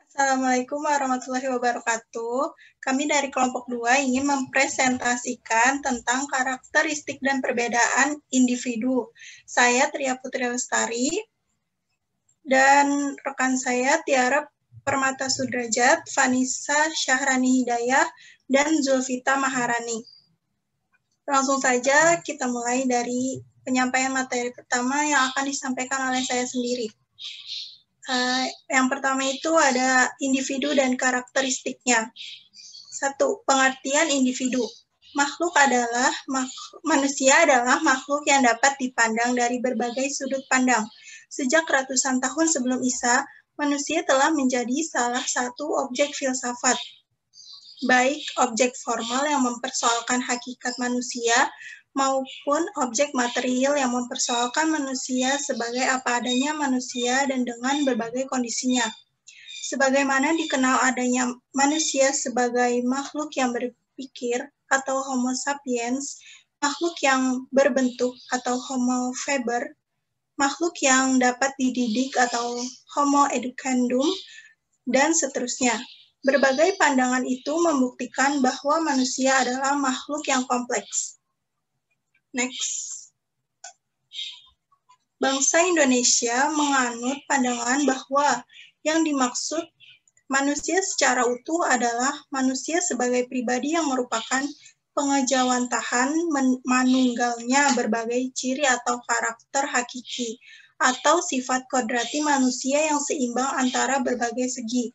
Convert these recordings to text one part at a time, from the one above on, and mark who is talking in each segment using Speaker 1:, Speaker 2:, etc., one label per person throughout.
Speaker 1: Assalamualaikum warahmatullahi wabarakatuh. Kami dari kelompok 2 ingin mempresentasikan tentang karakteristik dan perbedaan individu. Saya Tria Putri Lestari dan rekan saya Tiara Permata Sudrajat, Vanessa Syahrani Hidayah, dan Zulfita Maharani. Langsung saja kita mulai dari penyampaian materi pertama yang akan disampaikan oleh saya sendiri. Yang pertama itu ada individu dan karakteristiknya. 1. Pengertian individu. Manusia adalah makhluk yang dapat dipandang dari berbagai sudut pandang. Sejak ratusan tahun sebelum Isa, manusia telah menjadi salah satu objek filsafat, baik objek formal yang mempersoalkan hakikat manusia, maupun objek material yang mempersoalkan manusia sebagai apa adanya manusia dan dengan berbagai kondisinya. Sebagaimana dikenal adanya manusia sebagai makhluk yang berpikir atau Homo sapiens, makhluk yang berbentuk atau Homo faber, makhluk yang dapat dididik atau Homo educandum, dan seterusnya. Berbagai pandangan itu membuktikan bahwa manusia adalah makhluk yang kompleks. Next. Bangsa Indonesia menganut pandangan bahwa yang dimaksud manusia secara utuh adalah manusia sebagai pribadi yang merupakan pengejawantahan manunggalnya berbagai ciri atau karakter hakiki atau sifat kodrati manusia yang seimbang antara berbagai segi,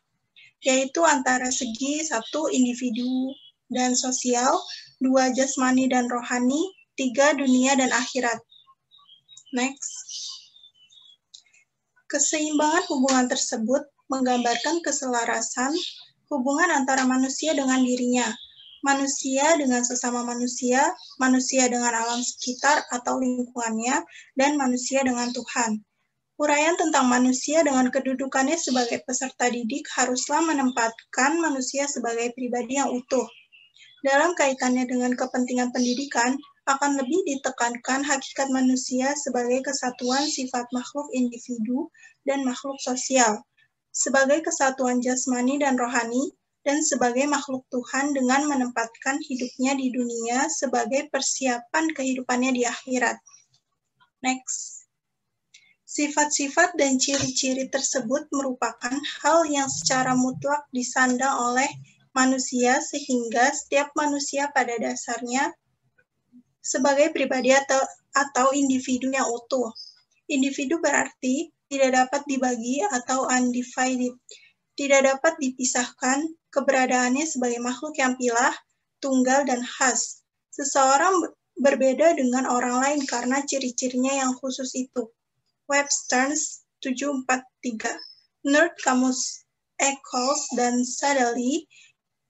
Speaker 1: yaitu antara segi 1 individu dan sosial, 2 jasmani dan rohani, 3 dunia dan akhirat. Next. Keseimbangan hubungan tersebut menggambarkan keselarasan hubungan antara manusia dengan dirinya, manusia dengan sesama manusia, manusia dengan alam sekitar atau lingkungannya, dan manusia dengan Tuhan. Uraian tentang manusia dengan kedudukannya sebagai peserta didik haruslah menempatkan manusia sebagai pribadi yang utuh. Dalam kaitannya dengan kepentingan pendidikan, akan lebih ditekankan hakikat manusia sebagai kesatuan sifat makhluk individu dan makhluk sosial, sebagai kesatuan jasmani dan rohani, dan sebagai makhluk Tuhan dengan menempatkan hidupnya di dunia sebagai persiapan kehidupannya di akhirat. Next. Sifat-sifat dan ciri-ciri tersebut merupakan hal yang secara mutlak disandang oleh manusia sehingga setiap manusia pada dasarnya sebagai pribadi atau individu yang utuh. Individu berarti tidak dapat dibagi atau undivided, tidak dapat dipisahkan keberadaannya sebagai makhluk yang pilah, tunggal, dan khas. Seseorang berbeda dengan orang lain karena ciri-cirinya yang khusus itu. Webster's 743. Menurut Kamus Eccles dan Sadali,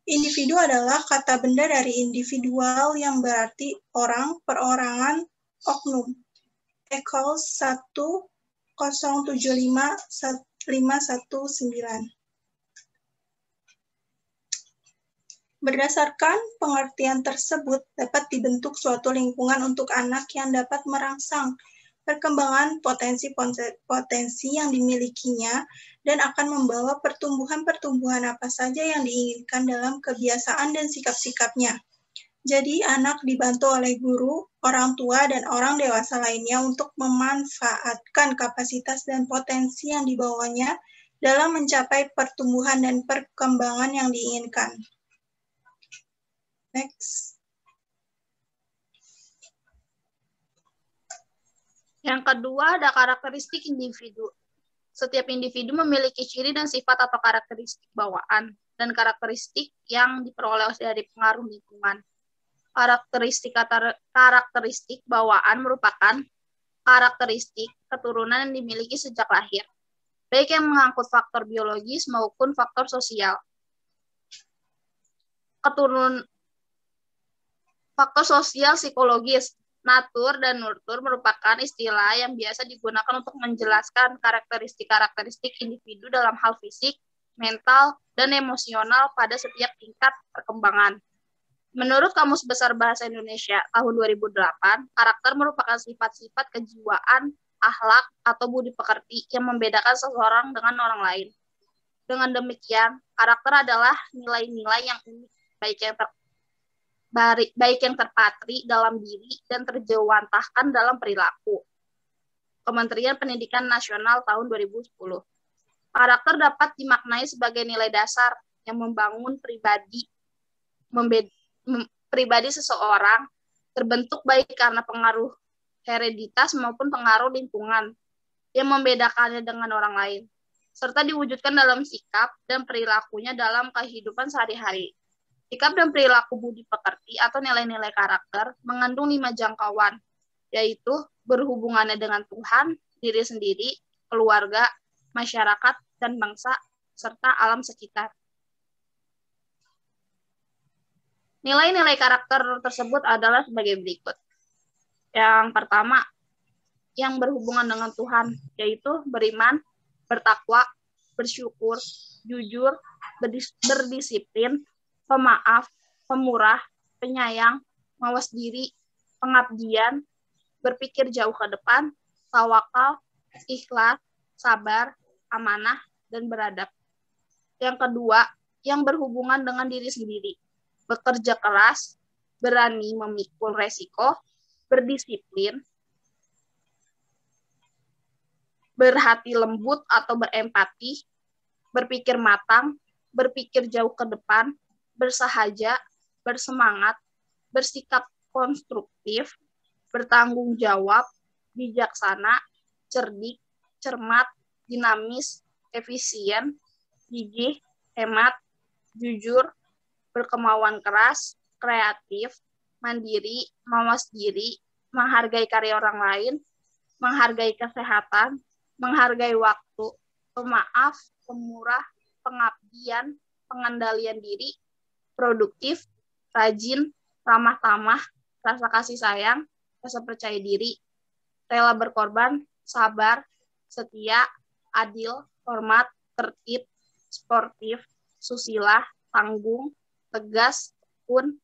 Speaker 1: individu adalah kata benda dari individual yang berarti orang, perorangan, oknum. Eccles 1075-519. Berdasarkan pengertian tersebut, dapat dibentuk suatu lingkungan untuk anak yang dapat merangsang perkembangan potensi-potensi yang dimilikinya dan akan membawa pertumbuhan-pertumbuhan apa saja yang diinginkan dalam kebiasaan dan sikap-sikapnya. Jadi, anak dibantu oleh guru, orang tua, dan orang dewasa lainnya untuk memanfaatkan kapasitas dan potensi yang dibawanya dalam mencapai pertumbuhan dan perkembangan yang diinginkan. Next.
Speaker 2: Yang kedua ada karakteristik individu. Setiap individu memiliki ciri dan sifat atau karakteristik bawaan dan karakteristik yang diperoleh dari pengaruh lingkungan. Karakteristik bawaan merupakan karakteristik keturunan yang dimiliki sejak lahir, baik yang mengangkut faktor biologis maupun faktor sosial. Faktor sosial psikologis, natur dan nurtur merupakan istilah yang biasa digunakan untuk menjelaskan karakteristik-karakteristik individu dalam hal fisik, mental, dan emosional pada setiap tingkat perkembangan. Menurut Kamus Besar Bahasa Indonesia tahun 2008, karakter merupakan sifat-sifat kejiwaan, akhlak, atau budi pekerti yang membedakan seseorang dengan orang lain. Dengan demikian, karakter adalah nilai-nilai yang unik, baik yang terpatri dalam diri dan terjewantahkan dalam perilaku. Kementerian Pendidikan Nasional tahun 2010. Karakter dapat dimaknai sebagai nilai dasar yang membangun pribadi seseorang, terbentuk baik karena pengaruh hereditas maupun pengaruh lingkungan yang membedakannya dengan orang lain, serta diwujudkan dalam sikap dan perilakunya dalam kehidupan sehari-hari. Sikap dan perilaku budi pekerti atau nilai-nilai karakter mengandung 5 jangkauan, yaitu berhubungannya dengan Tuhan, diri sendiri, keluarga, masyarakat, dan bangsa, serta alam sekitar. Nilai-nilai karakter tersebut adalah sebagai berikut. Yang pertama, yang berhubungan dengan Tuhan, yaitu beriman, bertakwa, bersyukur, jujur, berdisiplin, pemaaf, pemurah, penyayang, mawas diri, pengabdian, berpikir jauh ke depan, tawakal, ikhlas, sabar, amanah, dan beradab. Yang kedua, yang berhubungan dengan diri sendiri, bekerja keras, berani memikul resiko, berdisiplin, berhati lembut atau berempati, berpikir matang, berpikir jauh ke depan, bersahaja, bersemangat, bersikap konstruktif, bertanggung jawab, bijaksana, cerdik, cermat, dinamis, efisien, gigih, hemat, jujur, berkemauan keras, kreatif, mandiri, mawas diri, menghargai karya orang lain, menghargai kesehatan, menghargai waktu, pemaaf, pemurah, pengabdian, pengendalian diri, produktif, rajin, ramah tamah, rasa kasih sayang, rasa percaya diri, rela berkorban, sabar, setia, adil, hormat, tertib, sportif, susila, tanggung, tegas, tekun,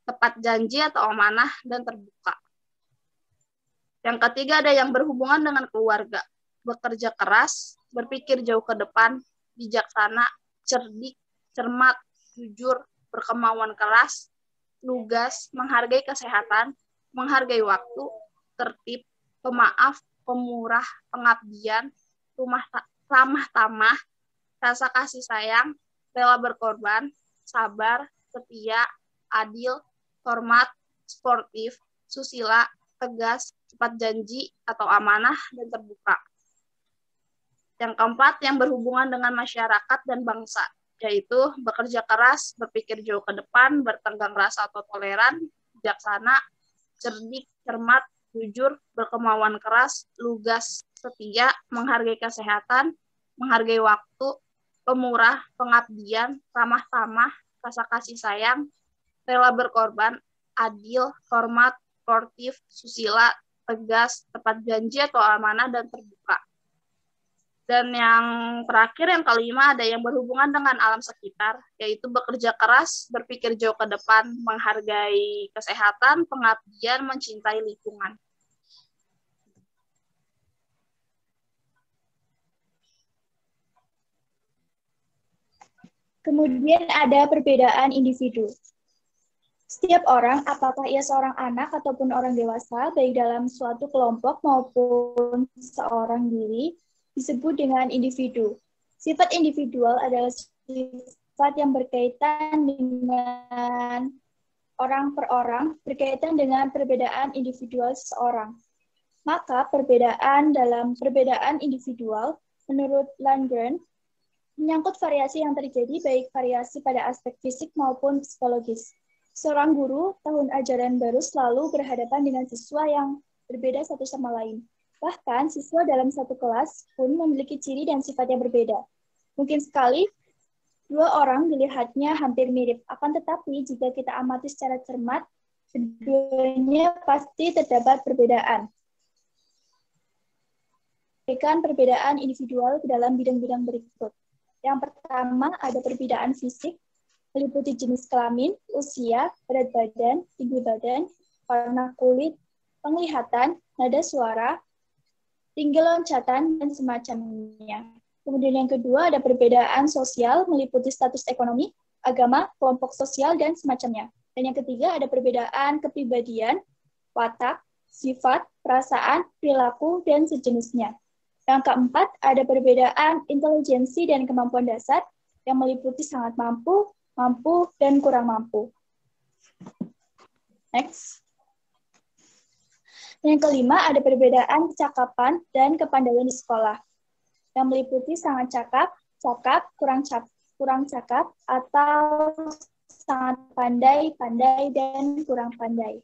Speaker 2: tepat janji atau amanah, dan terbuka. Yang ketiga ada yang berhubungan dengan keluarga, bekerja keras, berpikir jauh ke depan, bijaksana, cerdik, cermat, jujur, berkemauan keras, lugas, menghargai kesehatan, menghargai waktu, tertib, pemaaf, pemurah, pengabdian, ramah tamah, rasa kasih sayang, rela berkorban, sabar, setia, adil, hormat, sportif, susila, tegas, tepat janji atau amanah, dan terbuka. Yang keempat, yang berhubungan dengan masyarakat dan bangsa, yaitu bekerja keras, berpikir jauh ke depan, bertenggang rasa atau toleran, bijaksana, cerdik, cermat, jujur, berkemauan keras, lugas, setia, menghargai kesehatan, menghargai waktu, pemurah, pengabdian, ramah tamah, rasa kasih sayang, rela berkorban, adil, hormat, sportif, susila, tegas, tepat janji atau amanah, dan terbuka. Dan yang terakhir, yang kelima, ada yang berhubungan dengan alam sekitar, yaitu bekerja keras, berpikir jauh ke depan, menghargai kesehatan, pengabdian, mencintai lingkungan.
Speaker 3: Kemudian ada perbedaan individu. Setiap orang, apakah ia seorang anak ataupun orang dewasa, baik dalam suatu kelompok maupun seorang diri, disebut dengan individu. Sifat individual adalah sifat yang berkaitan dengan orang per orang, berkaitan dengan perbedaan individual seseorang. Maka perbedaan dalam perbedaan individual, menurut Landgren, menyangkut variasi yang terjadi baik variasi pada aspek fisik maupun psikologis. Seorang guru tahun ajaran baru selalu berhadapan dengan siswa yang berbeda satu sama lain. Bahkan siswa dalam satu kelas pun memiliki ciri dan sifat yang berbeda. Mungkin sekali dua orang dilihatnya hampir mirip, akan tetapi jika kita amati secara cermat, keduanya pasti terdapat perbedaan. Berikan perbedaan individual ke dalam bidang-bidang berikut. Yang pertama ada perbedaan fisik, meliputi jenis kelamin, usia, berat badan, tinggi badan, warna kulit, penglihatan, nada suara, tinggi loncatan, dan semacamnya. Kemudian yang kedua ada perbedaan sosial meliputi status ekonomi, agama, kelompok sosial, dan semacamnya. Dan yang ketiga ada perbedaan kepribadian, watak, sifat, perasaan, perilaku, dan sejenisnya. Yang keempat ada perbedaan intelijensi dan kemampuan dasar yang meliputi sangat mampu, mampu, dan kurang mampu. Next. Yang kelima ada perbedaan kecakapan dan kepandaian di sekolah yang meliputi sangat cakap, cakap, kurang cakap, atau sangat pandai, pandai, dan kurang pandai.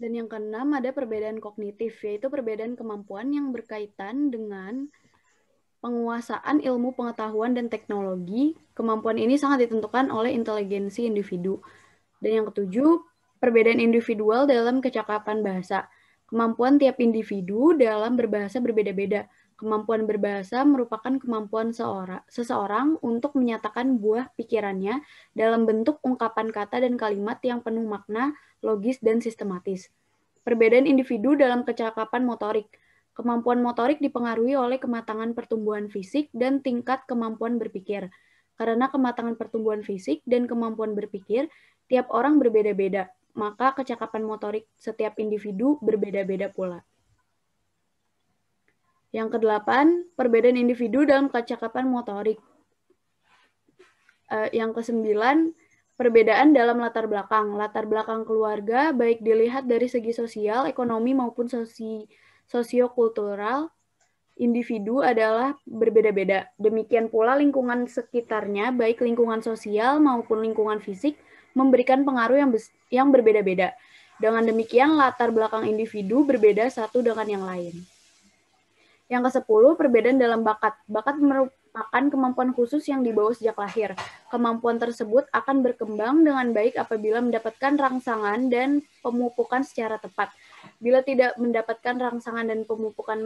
Speaker 4: Dan yang keenam ada perbedaan kognitif, yaitu perbedaan kemampuan yang berkaitan dengan penguasaan ilmu pengetahuan dan teknologi. Kemampuan ini sangat ditentukan oleh inteligensi individu. Dan yang ketujuh, perbedaan individual dalam kecakapan bahasa. Kemampuan tiap individu dalam berbahasa berbeda-beda. Kemampuan berbahasa merupakan kemampuan seseorang untuk menyatakan buah pikirannya dalam bentuk ungkapan kata dan kalimat yang penuh makna, logis, dan sistematis. Perbedaan individu dalam kecakapan motorik. Kemampuan motorik dipengaruhi oleh kematangan pertumbuhan fisik dan tingkat kemampuan berpikir. Karena kematangan pertumbuhan fisik dan kemampuan berpikir, tiap orang berbeda-beda, maka kecakapan motorik setiap individu berbeda-beda pula. Yang kedelapan, perbedaan individu dalam kecakapan motorik. Yang kesembilan, perbedaan dalam latar belakang. Latar belakang keluarga, baik dilihat dari segi sosial, ekonomi, maupun sosiokultural, individu adalah berbeda-beda. Demikian pula lingkungan sekitarnya, baik lingkungan sosial maupun lingkungan fisik, memberikan pengaruh yang berbeda-beda. Dengan demikian, latar belakang individu berbeda satu dengan yang lain. Yang ke-10, perbedaan dalam bakat. Bakat merupakan kemampuan khusus yang dibawa sejak lahir. Kemampuan tersebut akan berkembang dengan baik apabila mendapatkan rangsangan dan pemupukan secara tepat. Bila tidak mendapatkan rangsangan dan pemupukan,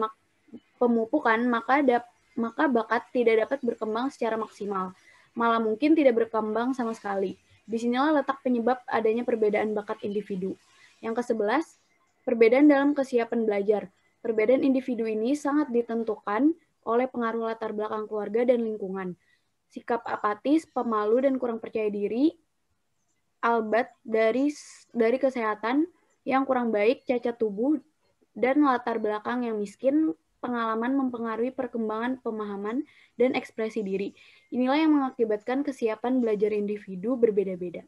Speaker 4: maka bakat tidak dapat berkembang secara maksimal. Malah mungkin tidak berkembang sama sekali. Disinilah letak penyebab adanya perbedaan bakat individu. Yang ke-11, perbedaan dalam kesiapan belajar. Perbedaan individu ini sangat ditentukan oleh pengaruh latar belakang keluarga dan lingkungan. Sikap apatis, pemalu, dan kurang percaya diri, albat dari kesehatan yang kurang baik, cacat tubuh, dan latar belakang yang miskin, pengalaman mempengaruhi perkembangan pemahaman dan ekspresi diri. Inilah yang mengakibatkan kesiapan belajar individu berbeda-beda.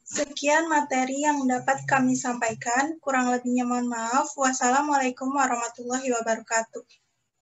Speaker 1: Sekian materi yang dapat kami sampaikan. Kurang lebihnya mohon maaf. Wassalamualaikum warahmatullahi wabarakatuh.